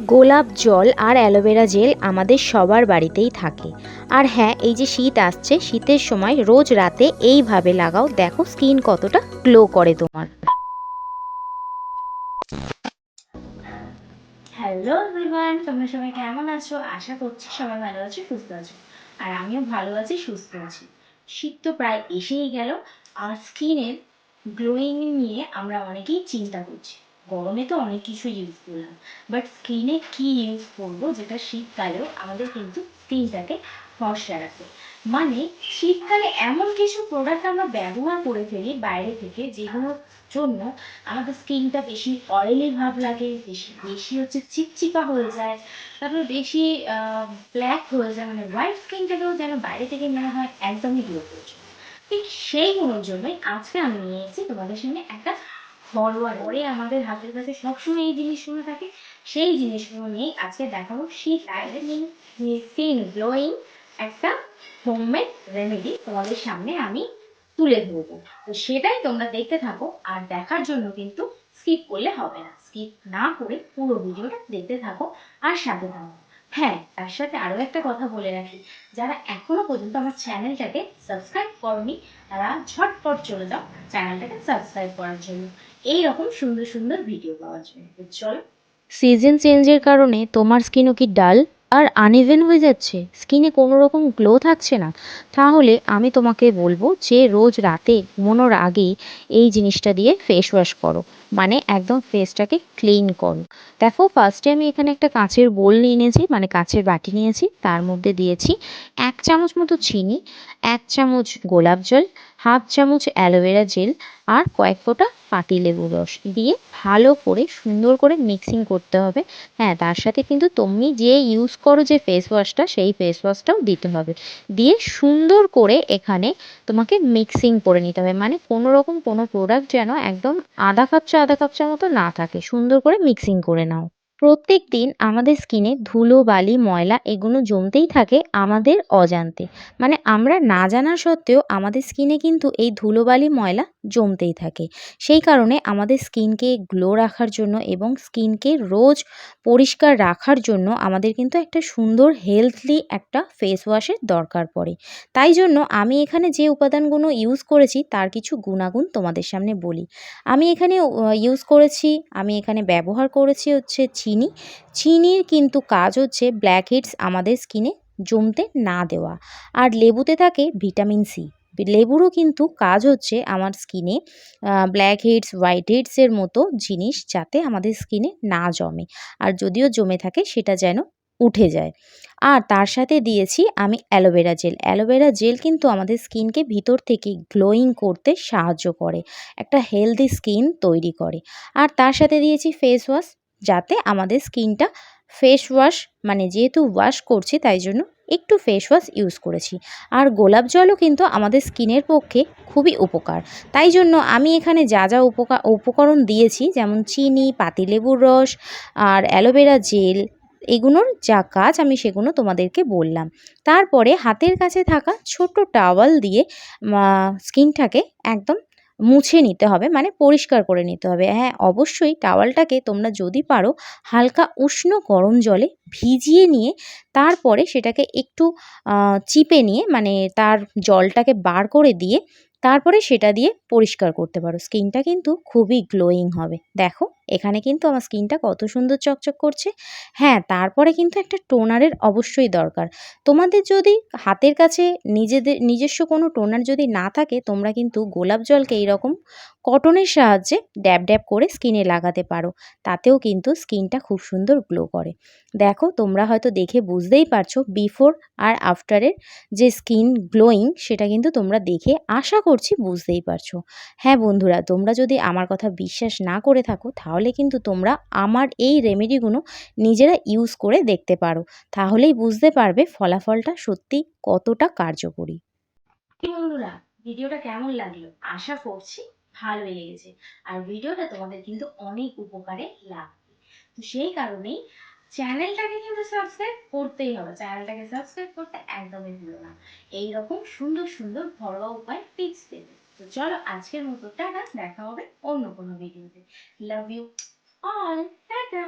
গোলাপ জল আর aloe vera gel আমাদের সবার বাড়িতেই থাকে। আর হ্যাঁ, এই যে শীত আসছে, শীতের সময় রোজ রাতে এইভাবে লাগাও, দেখো স্কিন কতটা গ্লো করে তোমার। হ্যালো এভরিওয়ান, তোমরা সবাই কেমন আছো? আশা করছি সবাই ভালো আছো, সুস্থ আছো। আর আমিও ভালো আছি, সুস্থ আছি। শীত তো প্রায় এসেই গেল। আর স্কিনের গ্লোয়িং নিয়ে আমরা অনেকেই চিন্তা করছি। গরমে তো অনেক কিছু ইউজ করলাম, বাট স্কিনে কি ইউজ করবো যেটা শীতকালেও আমাদের কিন্তু স্কিনটাকে ফর্সা রাখে। মানে শীতকালে এমন কিছু প্রোডাক্ট আমরা ব্যবহার করে ফেলি বাইরে থেকে, যেগুলোর জন্য আমাদের স্কিনটা বেশি অয়েলি ভাব লাগে, বেশি বেশি হচ্ছে চিপচিপা হয়ে যায়, তারপর বেশি ব্ল্যাক হয়ে যায়, মানে হোয়াইট স্কিনটাকেও যেন বাইরে থেকে মনে হয় একদমই গ্লো করছে। ঠিক সেইগুলোর জন্যই আজকে আমি নিয়ে এসেছি তোমাদের সামনে একটা ঘরোয়া করে, আমাদের হাতের কাছে সবসময় এই জিনিসগুলো থাকে। সেই জিনিসগুলো নিয়ে আজকে দেখাবো শীত স্কিন গ্লোয়িং একটা হোমমেড রেমেডি তোমাদের সামনে আমি তুলে ধরবো। তো সেটাই তোমরা দেখতে থাকো, আর দেখার জন্য কিন্তু স্কিপ করলে হবে না, স্কিপ না করে পুরো ভিডিওটা দেখতে থাকো আর সাথে থাকো। হ্যাঁ, তার সাথে আরও একটা কথা বলে রাখি, যারা এখনো পর্যন্ত আমার চ্যানেলটাকে সাবস্ক্রাইব করনি তারা ঝটপট চলে যাও চ্যানেলটাকে সাবস্ক্রাইব করার জন্য, এইরকম সুন্দর সুন্দর ভিডিও পাওয়ার জন্য। তো চলো। সিজন চেঞ্জের কারণে তোমার স্কিনও কি ডাল আর আনইভেন হয়ে যাচ্ছে, স্কিনে কোনো রকম গ্লো থাকছে না? তাহলে আমি তোমাকে বলবো যে রোজ রাতে ঘুমানোর আগেই এই জিনিসটা দিয়ে ফেস ওয়াশ করো, মানে একদম ফেসটাকে ক্লিন করো। দেখো, ফার্স্টে আমি এখানে একটা কাঁচের বোল নিয়ে নিয়েছি, মানে কাঁচের বাটি নিয়েছি, তার মধ্যে দিয়েছি 1 চামচ মতো চিনি, 1 চামচ গোলাপ জল, হাফ চামচ অ্যালোভেরা জেল, আর কয়েক ফোঁটা পাতিলেবুর রস দিয়ে ভালো করে সুন্দর করে মিক্সিং করতে হবে। হ্যাঁ, তার সাথে কিন্তু তুমি যে ইউজ করো যে ফেস ওয়াশটা, সেই ফেস ওয়াশটাও দিতে হবে। দিয়ে সুন্দর করে এখানে তোমাকে মিক্সিং করে নিতে হবে, মানে কোনো রকম কোনো প্রোডাক্ট যেন একদম আধা কাপ চা মতো না থাকে, সুন্দর করে মিক্সিং করে নাও। প্রত্যেক দিন আমাদের স্কিনে ধুলো বালি ময়লা এগুলো জমতেই থাকে আমাদের অজান্তে, মানে আমরা না জানা সত্ত্বেও আমাদের স্কিনে কিন্তু এই ধুলোবালি ময়লা জমতেই থাকে। সেই কারণে আমাদের স্কিনকে গ্লো রাখার জন্য এবং স্কিনকে রোজ পরিষ্কার রাখার জন্য আমাদের কিন্তু একটা সুন্দর হেলথলি একটা ফেস ওয়াশের দরকার পড়ে। তাই জন্য আমি এখানে যে উপাদানগুলো ইউজ করেছি তার কিছু গুণাগুণ তোমাদের সামনে বলি। আমি এখানে ইউজ করেছি, আমি এখানে ব্যবহার করেছি হচ্ছে চিনি। চিনির কিন্তু কাজ হচ্ছে ব্ল্যাক হেডস আমাদের স্কিনে জমতে না দেওয়া। আর লেবুতে থাকে ভিটামিন সি। লেবুরও কিন্তু কাজ হচ্ছে আমার স্কিনে ব্ল্যাক হেডস হোয়াইট হেডসের মতো জিনিস যাতে আমাদের স্কিনে না জমে, আর যদিও জমে থাকে সেটা যেন উঠে যায়। আর তার সাথে দিয়েছি আমি অ্যালোভেরা জেল। অ্যালোভেরা জেল কিন্তু আমাদের স্কিনকে ভিতর থেকে গ্লোয়িং করতে সাহায্য করে, একটা হেলদি স্কিন তৈরি করে। আর তার সাথে দিয়েছি ফেস ওয়াশ, যাতে আমাদের স্কিনটা ফেস ওয়াশ, মানে যেহেতু ওয়াশ করছি তাই জন্য একটু ফেস ওয়াশ ইউজ করেছি। আর গোলাপ জলও কিন্তু আমাদের স্কিনের পক্ষে খুবই উপকার। তাই জন্য আমি এখানে যা যা উপকরণ দিয়েছি, যেমন চিনি, পাতিলেবুর রস আর অ্যালোভেরা জেল, এগুলোর যা কাজ আমি সেগুলো তোমাদেরকে বললাম। তারপরে হাতের কাছে থাকা ছোট টাওয়াল দিয়ে স্কিনটাকে একদম মুছে নিতে হবে, মানে পরিষ্কার করে নিতে হবে। হ্যাঁ, অবশ্যই টাওয়ালটাকে তোমরা যদি পারো হালকা উষ্ণ গরম জলে ভিজিয়ে নিয়ে তারপরে সেটাকে একটু চিপে নিয়ে, মানে তার জলটাকে বার করে দিয়ে তারপরে সেটা দিয়ে পরিষ্কার করতে পারো। স্কিনটা কিন্তু খুবই গ্লোয়িং হবে। দেখো, এখানে কিন্তু আমার স্কিনটা কত সুন্দর চকচক করছে। হ্যাঁ, তারপরে কিন্তু একটা টোনারের অবশ্যই দরকার। তোমাদের যদি হাতের কাছে নিজস্ব কোনো টোনার যদি না থাকে, তোমরা কিন্তু গোলাপ জলকে এইরকম কটনের সাহায্যে ড্যাব ড্যাব করে স্কিনে লাগাতে পারো, তাতেও কিন্তু স্কিনটা খুব সুন্দর গ্লো করে। দেখো, তোমরা হয়তো দেখে বুঝতেই পারছো বিফোর আর আফটারের যে স্কিন গ্লোয়িং, সেটা কিন্তু তোমরা দেখে আশা করছি বুঝতেই পারছো। হ্যাঁ বন্ধুরা, তোমরা যদি আমার কথা বিশ্বাস না করে থাকো তাহলে কিন্তু তোমরা আমার এই রেমেডিগুলো নিজেরা ইউজ করে দেখতে পারো, তাহলেই বুঝতে পারবে ফলাফলটা সত্যি কতটা কার্যকরী। কি বন্ধুরা, ভিডিওটা কেমন লাগলো? আশা করছি ভালোই লেগেছে। আর ভিডিওটা তোমাদের কিন্তু অনেক উপকারে লাগবে। তো সেই কারণেই চ্যানেলটাকে কিন্তু সাবস্ক্রাইব করতেই হবে, চ্যানেলটাকে সাবস্ক্রাইব করতে একদমই ভুলো না এইরকম সুন্দর সুন্দর ঘরোয়া উপায় টিপস পেতে। তো চলো, আজকের মতো টাটা, দেখা হবে অন্য কোনো ভিডিওতে। Love you all, tata.